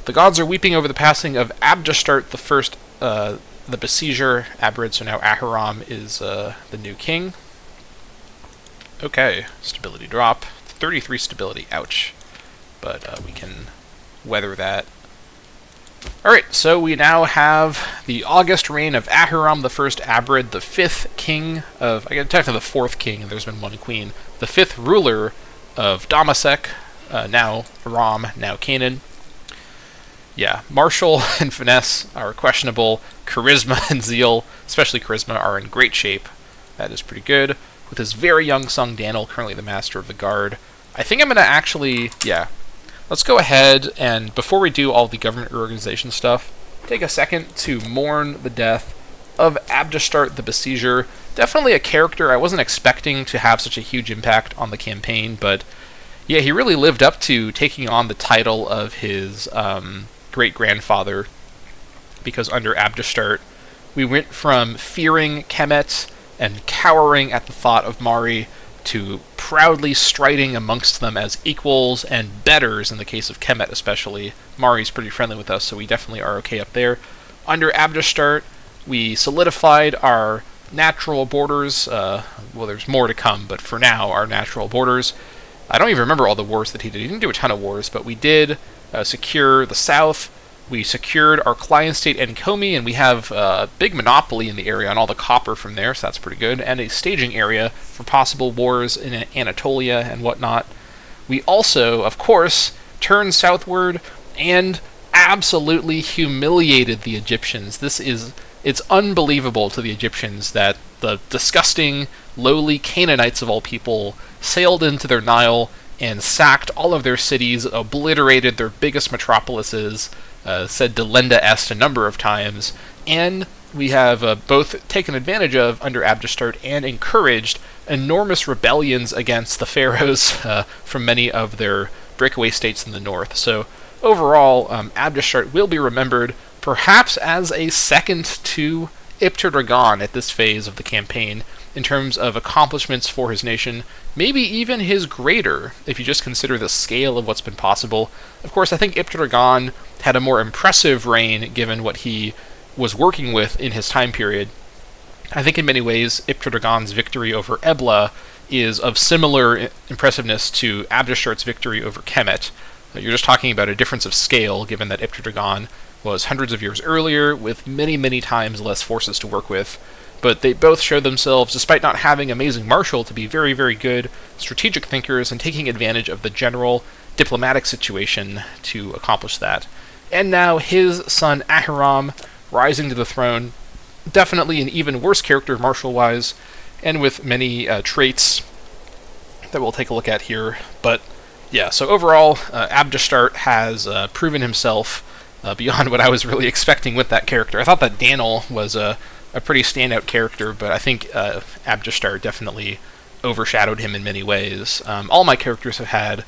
The gods are weeping over the passing of Abd'ashtart the First, the besieger, Abrid, so now Ahiram is the new king. Okay, stability drop. 33 stability, ouch. But we can weather that. Alright, so we now have the August reign of Ahiram the First Abrid, the 5th king of... I guess technically the 4th king, and there's been one queen. The 5th ruler of Dammâseq, now Aram, now Canaan. Yeah, martial and finesse are questionable. Charisma and zeal, especially charisma, are in great shape. That is pretty good. With his very young son Daniel, currently the master of the guard. I think I'm going to actually... Yeah. Let's go ahead and, before we do all the government reorganization stuff, take a second to mourn the death of Abd'ashtart the Besieger. Definitely a character I wasn't expecting to have such a huge impact on the campaign, but yeah, he really lived up to taking on the title of his great-grandfather, because under Abd'ashtart, we went from fearing Kemet and cowering at the thought of Mari to proudly striding amongst them as equals and betters, in the case of Kemet especially. Mari's pretty friendly with us, so we definitely are okay up there. Under Abd'ashtart, we solidified our natural borders. Well, there's more to come, but for now, our natural borders. I don't even remember all the wars that he did. He didn't do a ton of wars, but we did secure the south, We secured our client state and Komi, and we have a big monopoly in the area on all the copper from there, so that's pretty good, and a staging area for possible wars in Anatolia and whatnot. We also, of course, turned southward and absolutely humiliated the Egyptians. It's unbelievable to the Egyptians that the disgusting, lowly Canaanites of all people sailed into their Nile and sacked all of their cities, obliterated their biggest metropolises, said Delenda Est a number of times, and we have both taken advantage of under Abd'ashtart and encouraged enormous rebellions against the pharaohs from many of their breakaway states in the north. So overall, Abd'ashtart will be remembered perhaps as a second to Imperator at this phase of the campaign in terms of accomplishments for his nation, maybe even his greater, if you just consider the scale of what's been possible. Of course, I think Imperator had a more impressive reign given what he was working with in his time period. I think in many ways, Imperator's victory over Ebla is of similar impressiveness to Abd'ashtart's victory over Kemet. You're just talking about a difference of scale, given that Imperator was hundreds of years earlier, with many, many times less forces to work with. But they both showed themselves, despite not having amazing martial, to be very, very good strategic thinkers and taking advantage of the general diplomatic situation to accomplish that. And now his son Ahiram rising to the throne, definitely an even worse character martial-wise, and with many traits that we'll take a look at here. But yeah, so overall, Abd'ashtart has proven himself beyond what I was really expecting with that character. I thought that Daniel was a pretty standout character, but I think Abd'ashtart definitely overshadowed him in many ways. All my characters have had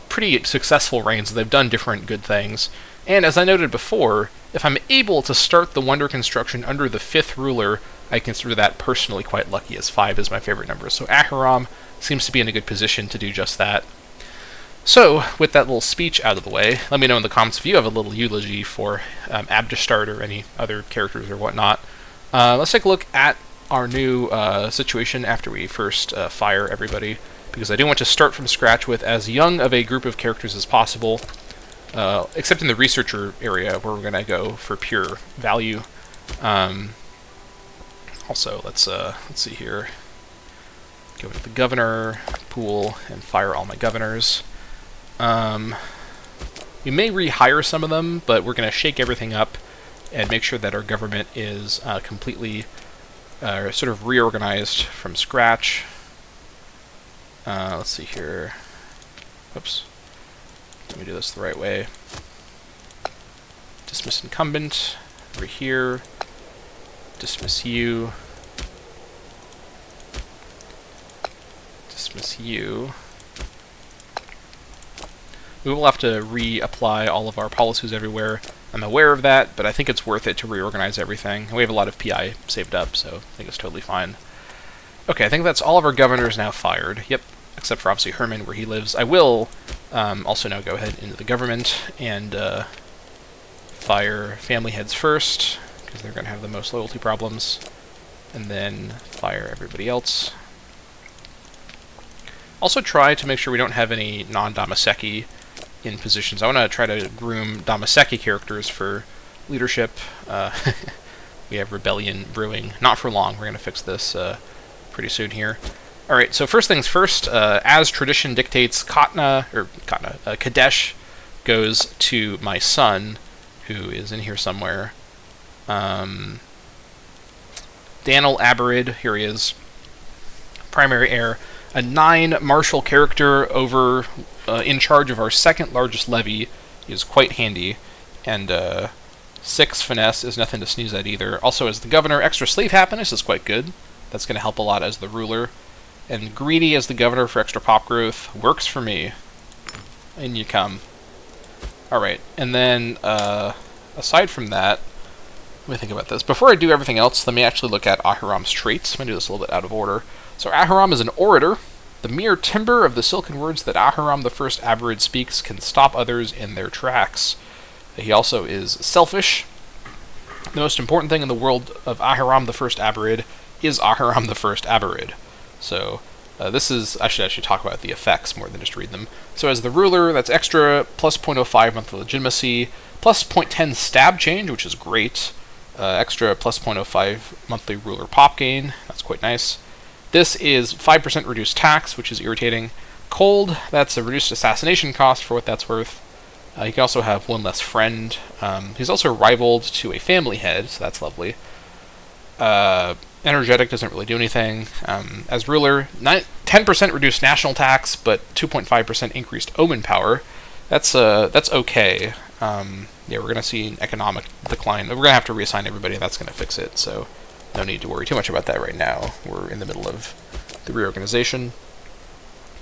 pretty successful reigns. They've done different good things. And as I noted before, if I'm able to start the wonder construction under the 5th ruler, I consider that personally quite lucky, as 5 is my favorite number. So Ahiram seems to be in a good position to do just that. So, with that little speech out of the way, let me know in the comments if you have a little eulogy for Abd'ashtart or any other characters or whatnot. Let's take a look at our new situation after we first fire everybody, because I do want to start from scratch with as young of a group of characters as possible, except in the researcher area where we're going to go for pure value. Also, let's see here. Go to the governor pool and fire all my governors. We may rehire some of them, but we're going to shake everything up and make sure that our government is completely sort of reorganized from scratch. Let's see here. Oops. Let me do this the right way. Dismiss incumbent. Over here. Dismiss you. Dismiss you. We will have to reapply all of our policies everywhere. I'm aware of that, but I think it's worth it to reorganize everything. And we have a lot of PI saved up, so I think it's totally fine. Okay, I think that's all of our governors now fired. Yep, except for obviously Herman, where he lives. I will also now go ahead into the government and fire family heads first, because they're going to have the most loyalty problems, and then fire everybody else. Also try to make sure we don't have any non-Dammâseq in positions. I want to try to groom Dammâseq characters for leadership. We have rebellion brewing. Not for long. We're going to fix this pretty soon here. Alright, so first things first, as tradition dictates, Kadesh goes to my son, who is in here somewhere. Dan'l Abarid, here he is, primary heir. A 9 martial character over in charge of our second largest levy is quite handy, and 6 finesse is nothing to sneeze at either. Also, as the governor, extra slave happiness is quite good. That's going to help a lot as the ruler. And greedy as the governor for extra pop growth works for me. In you come. Alright, and then aside from that, let me think about this. Before I do everything else, let me actually look at Ahiram's traits. I'm going to do this a little bit out of order. So Ahiram is an orator. The mere timbre of the silken words that Ahiram the First Abarid speaks can stop others in their tracks. He also is selfish. The most important thing in the world of Ahiram the First Abarid is Ahiram the First Abarid. So This is, I should actually talk about the effects more than just read them. So as the ruler, that's extra, plus 0.05 monthly legitimacy, plus 0.10 stab change, which is great. Extra plus 0.05 monthly ruler pop gain, that's quite nice. This is 5% reduced tax, which is irritating. Cold, that's a reduced assassination cost for what that's worth. You can also have one less friend. He's also rivaled to a family head, so that's lovely. Energetic doesn't really do anything. As ruler, 10% reduced national tax, but 2.5% increased omen power. That's okay. Yeah, we're going to see an economic decline. We're going to have to reassign everybody, and that's going to fix it, so no need to worry too much about that right now. We're in the middle of the reorganization.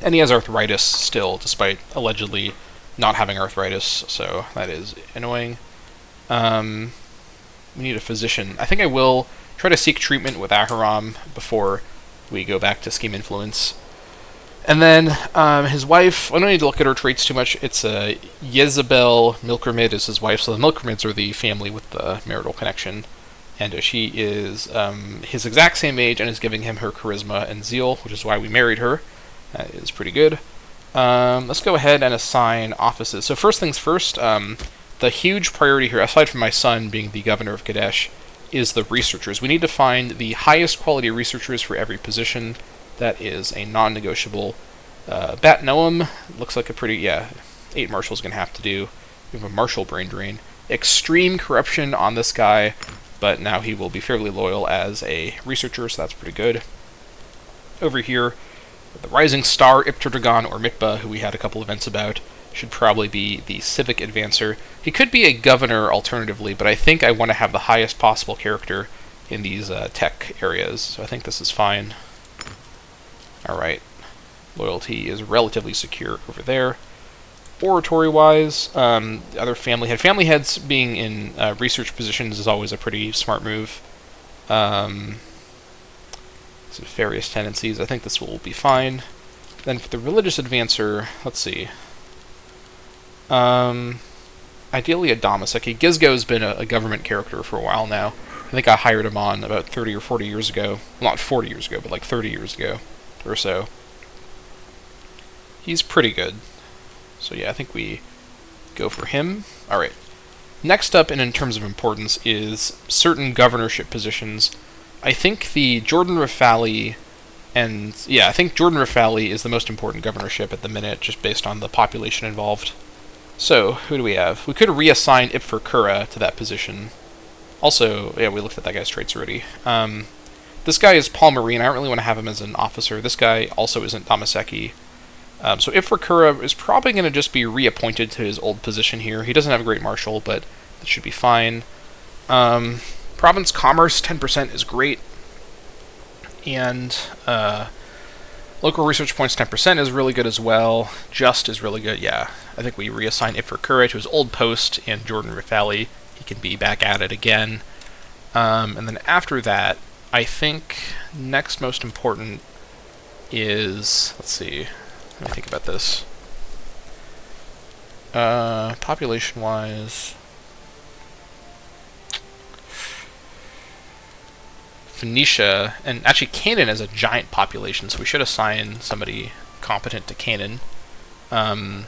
And he has arthritis still, despite allegedly not having arthritis, so that is annoying. We need a physician. I think I will try to seek treatment with Aharam before we go back to scheme influence. And then his wife, I don't need to look at her traits too much. It's Jezebel Milkermid is his wife, so the Milkermids are the family with the marital connection. And she is his exact same age and is giving him her charisma and zeal, which is why we married her. That is pretty good. Let's go ahead and assign offices. So first things first, the huge priority here, aside from my son being the governor of Kadesh, is the researchers. We need to find the highest quality researchers for every position. That is a non-negotiable. Bat Noam looks like a pretty, 8 marshals going to have to do. We have a marshal brain drain. Extreme corruption on this guy, but now he will be fairly loyal as a researcher, so that's pretty good. Over here, the Rising Star, Ipterdagon, or Mitba, who we had a couple events about, should probably be the civic advancer. He could be a governor alternatively, but I think I want to have the highest possible character in these tech areas, so I think this is fine. Alright, loyalty is relatively secure over there. Oratory-wise, other family head. Family heads being in research positions is always a pretty smart move. Various tendencies. I think this will be fine. Then for the religious advancer, let's see. Ideally a Dammâseq. Gizgo's been a government character for a while now. I think I hired him on about 30 or 40 years ago. Well, not 40 years ago, but like 30 years ago or so. He's pretty good. So yeah, I think we go for him. Alright. Next up, and in terms of importance, is certain governorship positions. I think the Jordan Rafali, and yeah, I think Jordan Rafali is the most important governorship at the minute, just based on the population involved. So, who do we have? We could reassign Ipfer Kura to that position. Also, yeah, we looked at that guy's traits already. This guy is Paul Marine. I don't really want to have him as an officer. This guy also isn't Dammâseq. So Ipfer Kura is probably going to just be reappointed to his old position here. He doesn't have a great marshal, but that should be fine. Province Commerce, 10% is great. And local research points, 10% is really good as well. Just is really good, yeah. I think we reassign Ipfer Kura to his old post in Jordan Rafali. He can be back at it again. And then after that, I think next most important is, let's see, let me think about this. Population-wise, Phoenicia, and actually Canaan is a giant population, so we should assign somebody competent to Canaan. We're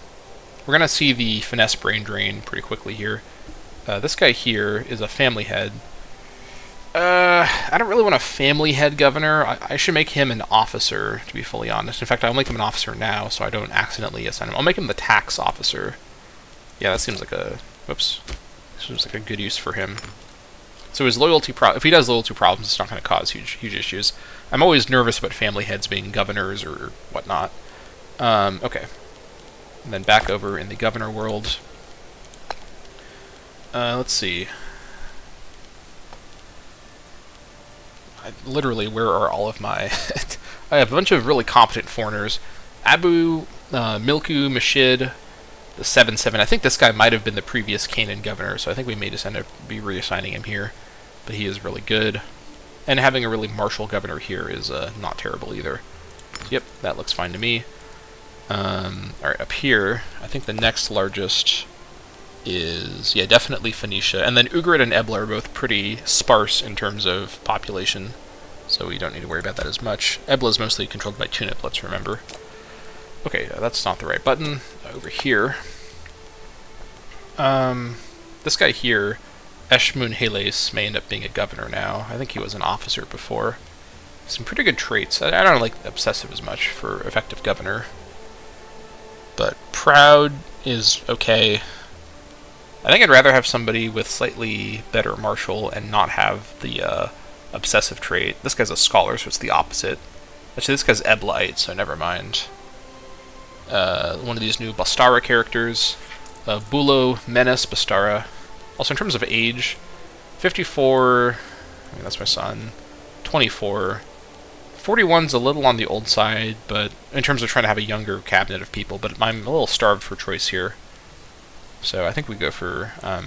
going to see the finesse brain drain pretty quickly here. This guy here is a family head. I don't really want a family head governor. I should make him an officer, to be fully honest. In fact, I'll make him an officer now, so I don't accidentally assign him. I'll make him the tax officer. Yeah, that seems like a... Whoops. Seems like a good use for him. So his loyalty... If he does loyalty problems, it's not going to cause huge issues. I'm always nervous about family heads being governors or whatnot. Okay. And then back over in the governor world. Let's see. Literally, where are all of my... I have a bunch of really competent foreigners. Abu, Milku, Mashid, the 7-7. I think this guy might have been the previous Canaan governor, so I think we may just end up reassigning him here. But he is really good. And having a really martial governor here is not terrible either. Yep, that looks fine to me. Alright, up here, I think the next largest is, yeah, definitely Phoenicia. And then Ugarit and Ebla are both pretty sparse in terms of population. so we don't need to worry about that as much. Ebla is mostly controlled by Tunip, let's remember. Okay, that's not the right button. Over here. This guy here, Eshmun Heles, may end up being a governor now. I think he was an officer before. Some pretty good traits. I don't like obsessive as much for effective governor. But proud is okay. I think I'd rather have somebody with slightly better martial and not have the obsessive trait. This guy's a scholar, so it's the opposite. Actually, this guy's Eblite, so never mind. One of these new Bastara characters, Bulo Menace Bastara. Also, in terms of age, 54, I mean, that's my son, 24. 41's a little on the old side, but in terms of trying to have a younger cabinet of people, but I'm a little starved for choice here. So I think we go for, yeah,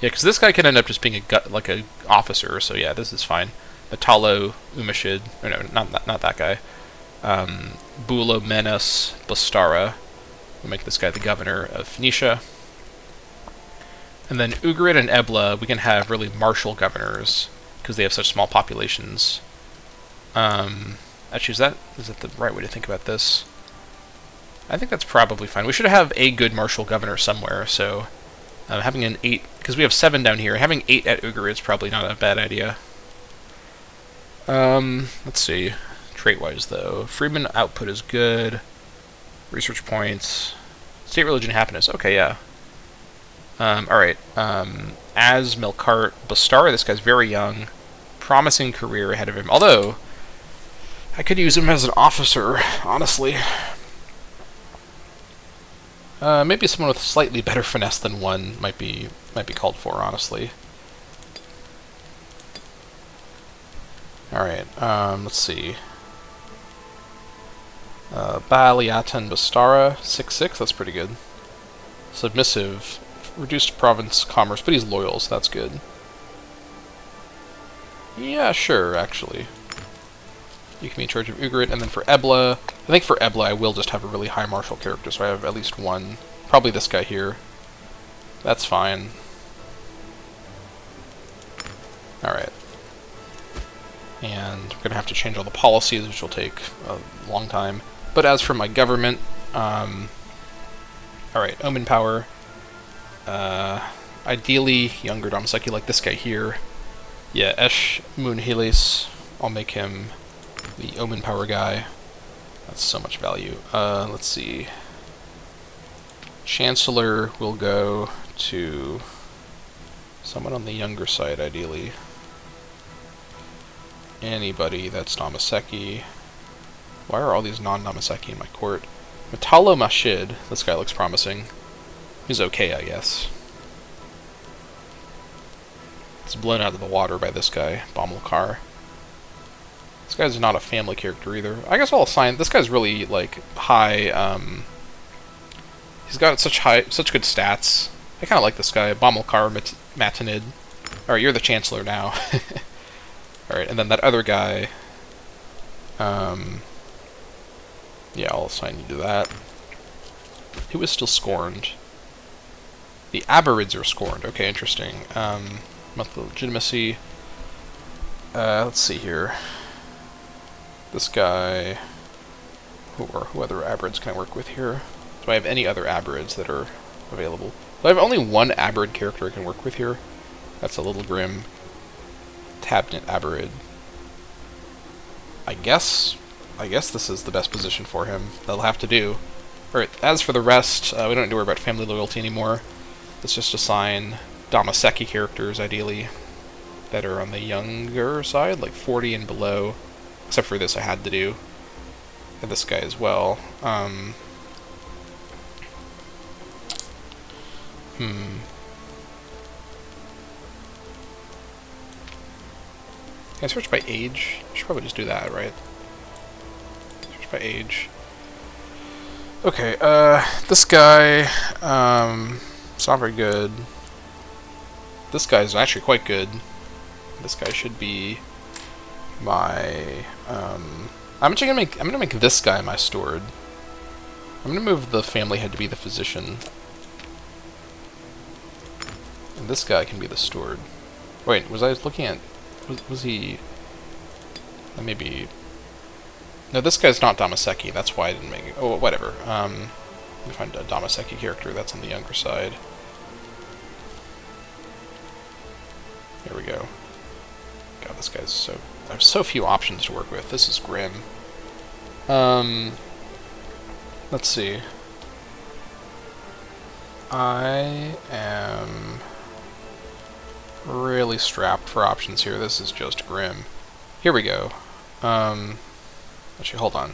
because this guy could end up just being like a officer, so yeah, this is fine. Matalo Umashid, or no, not that guy. Bulo Menace Bastara. We'll make this guy the governor of Phoenicia. And then Ugarit and Ebla, we can have really martial governors, because they have such small populations. Actually, is that the right way to think about this? I think that's probably fine. We should have a good martial governor somewhere, so having an 8, because we have 7 down here, having 8 at Ugarit is probably not a bad idea. Let's see. Trait-wise, though. Freeman output is good. Research points. State religion happiness. Okay, yeah. Alright. As Melkart Bastara, this guy's very young. Promising career ahead of him. Although, I could use him as an officer, honestly. Maybe someone with slightly better finesse than 1 might be called for, honestly. Alright, let's see. Baliatan Bastara, 6/6, that's pretty good. Submissive, reduced province commerce, but he's loyal, so that's good. Yeah, sure, actually. You can be in charge of Ugarit, and then for Ebla, I think for Ebla I will just have a really high martial character, so I have at least 1. Probably this guy here. That's fine. Alright. And we're going to have to change all the policies, which will take a long time. But as for my government, alright, Omen Power. Ideally, younger Dammâseq, like this guy here. Yeah, Eshmun Heles, I'll make him the Omen Power guy. That's so much value. Let's see. Chancellor will go to someone on the younger side, ideally. Anybody that's Dammâseq. Why are all these non-Dammâseq in my court? Matalo Mashid. This guy looks promising. He's okay, I guess. It's blown out of the water by this guy, Bommelkar. This guy's not a family character either. I guess I'll assign... This guy's really, like, high, he's got such good stats. I kind of like this guy, Bommelkar Matinid. Alright, you're the Chancellor now. Alright, and then that other guy... yeah, I'll assign you to that. Who is still scorned? The Aberids are scorned. Okay, interesting. Monthly legitimacy. Let's see here. This guy... Who other Aberids can I work with here? Do I have any other Aberids that are available? Do I have only 1 Aberid character I can work with here? That's a little grim. Tabnet Aberid. I guess this is the best position for him. That'll have to do. Alright, as for the rest, we don't need to worry about family loyalty anymore. Let's just assign Dammâseq characters, ideally, that are on the younger side, like 40 and below. Except for this I had to do. And this guy as well. Can I search by age? I should probably just do that, right? Search by age. Okay, this guy, it's not very good. This guy's actually quite good. This guy should be my, I'm gonna make this guy my steward. I'm gonna move the family head to be the physician. And this guy can be the steward. Wait, was I looking at... Was he... Maybe... No, this guy's not Dammâseq. That's why I didn't make it. Oh, whatever. Let me find a Dammâseq character that's on the younger side. Here we go. God, this guy's so... I have so few options to work with. This is grim. Let's see. I am really strapped for options here. This is just grim. Here we go. Actually, hold on.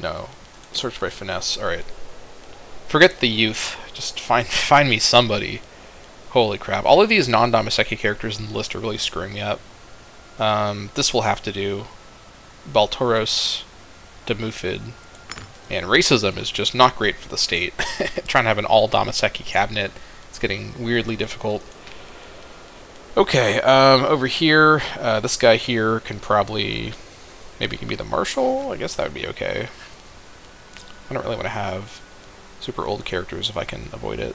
No. Search by finesse. Alright. Forget the youth. Just find me somebody. Holy crap. All of these non-Dammâseq characters in the list are really screwing me up. This will have to do. Baltoros, Dammâseq, and racism is just not great for the state. Trying to have an all-Dammâseq cabinet is getting weirdly difficult. Okay, over here, this guy here can probably... Maybe he can be the marshal? I guess that would be okay. I don't really want to have super old characters if I can avoid it.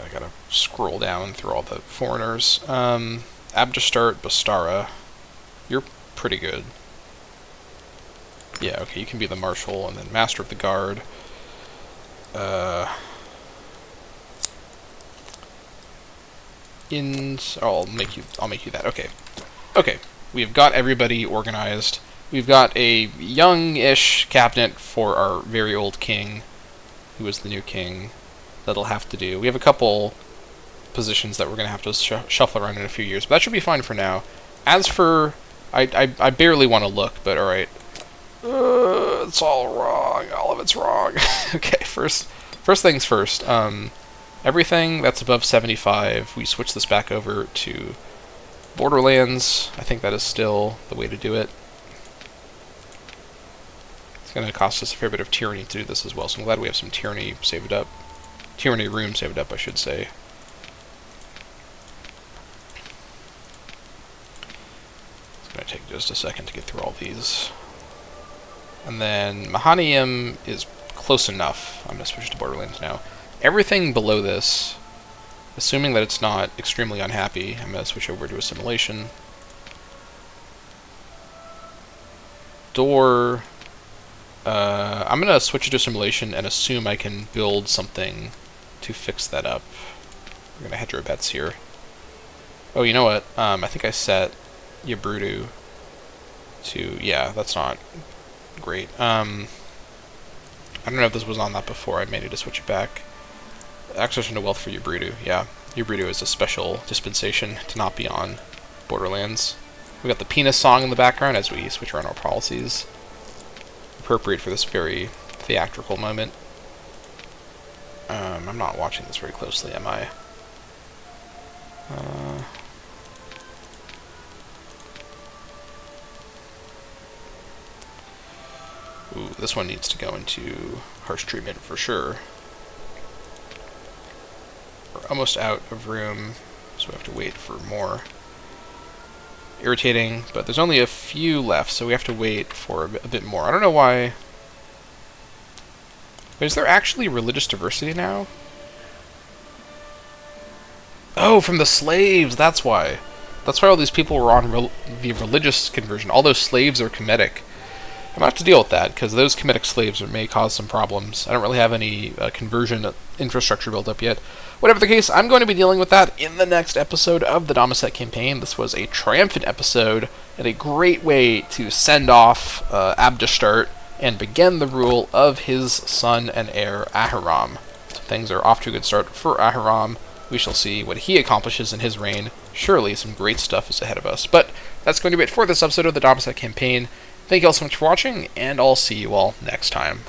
I gotta scroll down through all the foreigners. Abd'ashtart, Bastara. You're pretty good. Yeah, okay, you can be the marshal and then master of the guard. I'll make you that. Okay. Okay. We've got everybody organized. We've got a young-ish cabinet for our very old king, who is the new king. That'll have to do. We have a couple positions that we're going to have to shuffle around in a few years, but that should be fine for now. As for... I barely want to look, but alright. It's all wrong. All of it's wrong. Okay, first things first. Everything that's above 75, we switch this back over to Borderlands. I think that is still the way to do it. It's going to cost us a fair bit of tyranny to do this as well, so I'm glad we have some tyranny saved up. Tyranny room saved up, I should say. It's going to take just a second to get through all these. And then Mahaniim is close enough. I'm going to switch to Borderlands now. Everything below this, assuming that it's not extremely unhappy, I'm going to switch over to Assimilation. Door... I'm going to switch to Assimilation and assume I can build something to fix that up. We're going to hedge our bets here. Oh, you know what? I think I set Yabrudu to... Yeah, that's not great. I don't know if this was on that before. I may need to switch it back. Accession to wealth for Yabrudu. Yeah, Yabrudu is a special dispensation to not be on Borderlands. We got the penis song in the background as we switch around our policies. Appropriate for this very theatrical moment. I'm not watching this very closely, am I? Ooh, this one needs to go into harsh treatment for sure. We're almost out of room, so we have to wait for more. Irritating, but there's only a few left, so we have to wait for a bit more. I don't know why... Wait, is there actually religious diversity now? Oh, from the slaves! That's why. That's why all these people were on the religious conversion. All those slaves are Kemetic. I'm going to have to deal with that, because those Kemetic slaves may cause some problems. I don't really have any conversion infrastructure built up yet. Whatever the case, I'm going to be dealing with that in the next episode of the Dammâseq campaign. This was a triumphant episode, and a great way to send off Abd'ashtart and begin the rule of his son and heir, Ahiram. So things are off to a good start for Ahiram. We shall see what he accomplishes in his reign. Surely some great stuff is ahead of us. But that's going to be it for this episode of the Dammâseq campaign. Thank you all so much for watching, and I'll see you all next time.